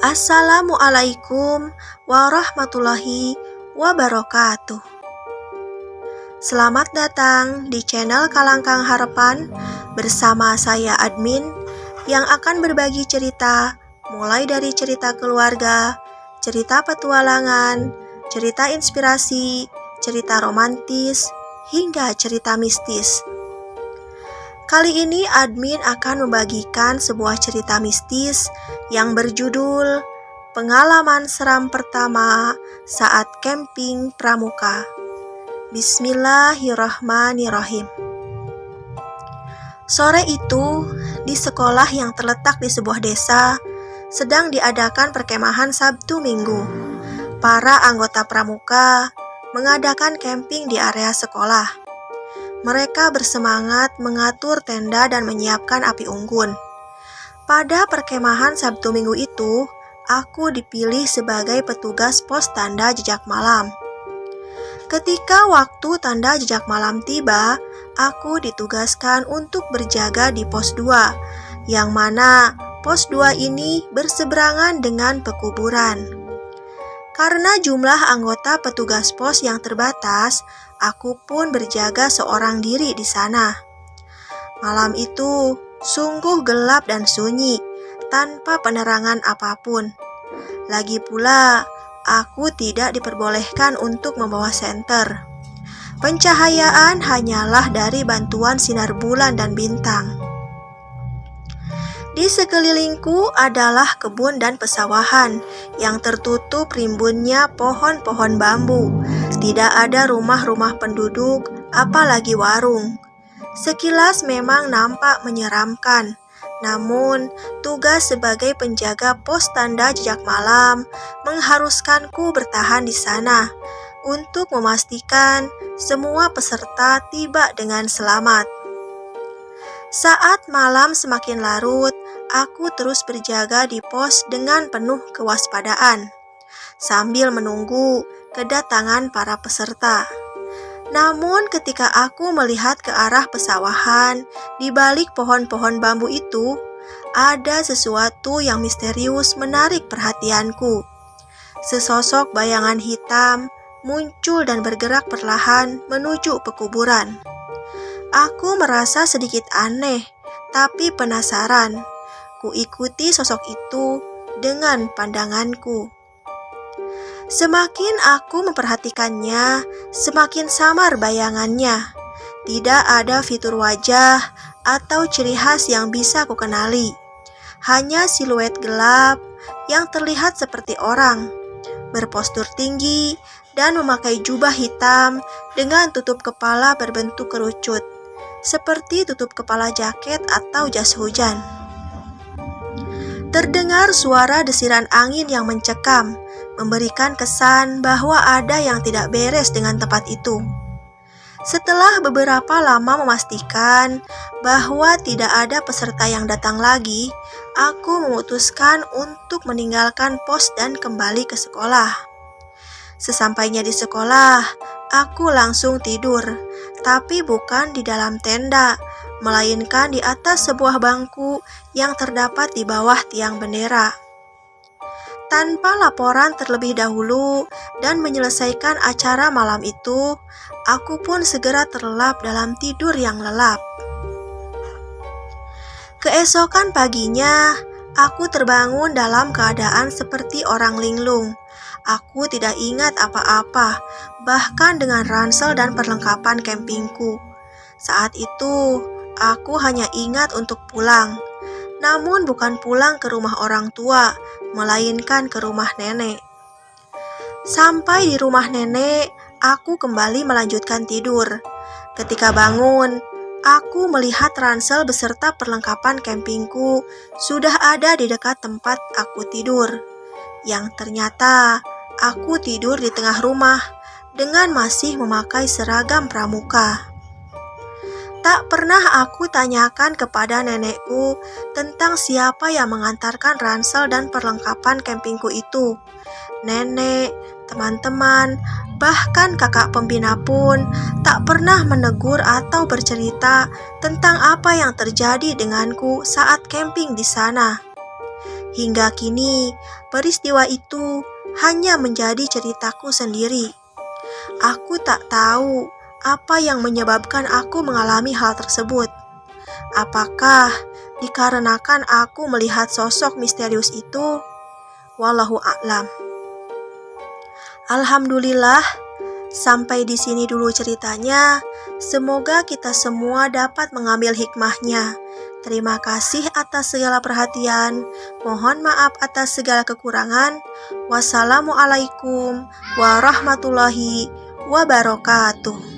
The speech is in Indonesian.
Assalamualaikum warahmatullahi wabarakatuh. Selamat datang di channel Kalangkang Harapan bersama saya admin yang akan berbagi cerita mulai dari cerita keluarga, cerita petualangan, cerita inspirasi, cerita romantis, hingga cerita mistis. Kali ini admin akan membagikan sebuah cerita mistis yang berjudul Pengalaman Seram Pertama Saat Camping Pramuka. Bismillahirrahmanirrahim. Sore itu, di sekolah yang terletak di sebuah desa, sedang diadakan perkemahan Sabtu Minggu. Para anggota pramuka mengadakan camping di area sekolah. Mereka bersemangat mengatur tenda dan menyiapkan api unggun. Pada perkemahan Sabtu Minggu itu, aku dipilih sebagai petugas pos tanda jejak malam. Ketika waktu tanda jejak malam tiba, aku ditugaskan untuk berjaga di pos 2, yang mana pos 2 ini berseberangan dengan pekuburan. Karena jumlah anggota petugas pos yang terbatas, aku pun berjaga seorang diri di sana. Malam itu sungguh gelap dan sunyi, tanpa penerangan apapun. Lagi pula, aku tidak diperbolehkan untuk membawa senter. Pencahayaan hanyalah dari bantuan sinar bulan dan bintang. Di sekelilingku adalah kebun dan pesawahan yang tertutup rimbunnya pohon-pohon bambu. Tidak ada rumah-rumah penduduk, apalagi warung. Sekilas memang nampak menyeramkan, namun tugas sebagai penjaga pos tanda jejak malam mengharuskanku bertahan di sana untuk memastikan semua peserta tiba dengan selamat. Saat malam semakin larut, aku terus berjaga di pos dengan penuh kewaspadaan, sambil menunggu kedatangan para peserta. Namun ketika aku melihat ke arah pesawahan, di balik pohon-pohon bambu itu, ada sesuatu yang misterius menarik perhatianku. Sesosok bayangan hitam muncul dan bergerak perlahan menuju pekuburan. Aku merasa sedikit aneh, tapi penasaran. Kuikuti sosok itu dengan pandanganku. Semakin aku memperhatikannya, semakin samar bayangannya. Tidak ada fitur wajah atau ciri khas yang bisa kukenali. Hanya siluet gelap yang terlihat seperti orang, berpostur tinggi dan memakai jubah hitam dengan tutup kepala berbentuk kerucut, seperti tutup kepala jaket atau jas hujan. Terdengar suara desiran angin yang mencekam, memberikan kesan bahwa ada yang tidak beres dengan tempat itu. Setelah beberapa lama memastikan bahwa tidak ada peserta yang datang lagi, aku memutuskan untuk meninggalkan pos dan kembali ke sekolah. Sesampainya di sekolah, aku langsung tidur, tapi bukan di dalam tenda, melainkan di atas sebuah bangku yang terdapat di bawah tiang bendera. Tanpa laporan terlebih dahulu dan menyelesaikan acara malam itu, aku pun segera terlelap dalam tidur yang lelap. Keesokan paginya, aku terbangun dalam keadaan seperti orang linglung. Aku tidak ingat apa-apa, bahkan dengan ransel dan perlengkapan campingku. Saat itu, aku hanya ingat untuk pulang. Namun bukan pulang ke rumah orang tua, melainkan ke rumah nenek. Sampai di rumah nenek, aku kembali melanjutkan tidur. Ketika bangun, aku melihat ransel beserta perlengkapan campingku sudah ada di dekat tempat aku tidur. Yang ternyata aku tidur di tengah rumah dengan masih memakai seragam pramuka. Tak pernah aku tanyakan kepada nenekku tentang siapa yang mengantarkan ransel dan perlengkapan campingku itu. Nenek, teman-teman, bahkan kakak pembina pun tak pernah menegur atau bercerita tentang apa yang terjadi denganku saat camping di sana. Hingga kini, peristiwa itu hanya menjadi ceritaku sendiri. Aku tak tahu apa yang menyebabkan aku mengalami hal tersebut. Apakah dikarenakan aku melihat sosok misterius itu? Wallahu a'lam. Alhamdulillah, sampai di sini dulu ceritanya. Semoga kita semua dapat mengambil hikmahnya. Terima kasih atas segala perhatian. Mohon maaf atas segala kekurangan. Wassalamualaikum warahmatullahi wabarakatuh.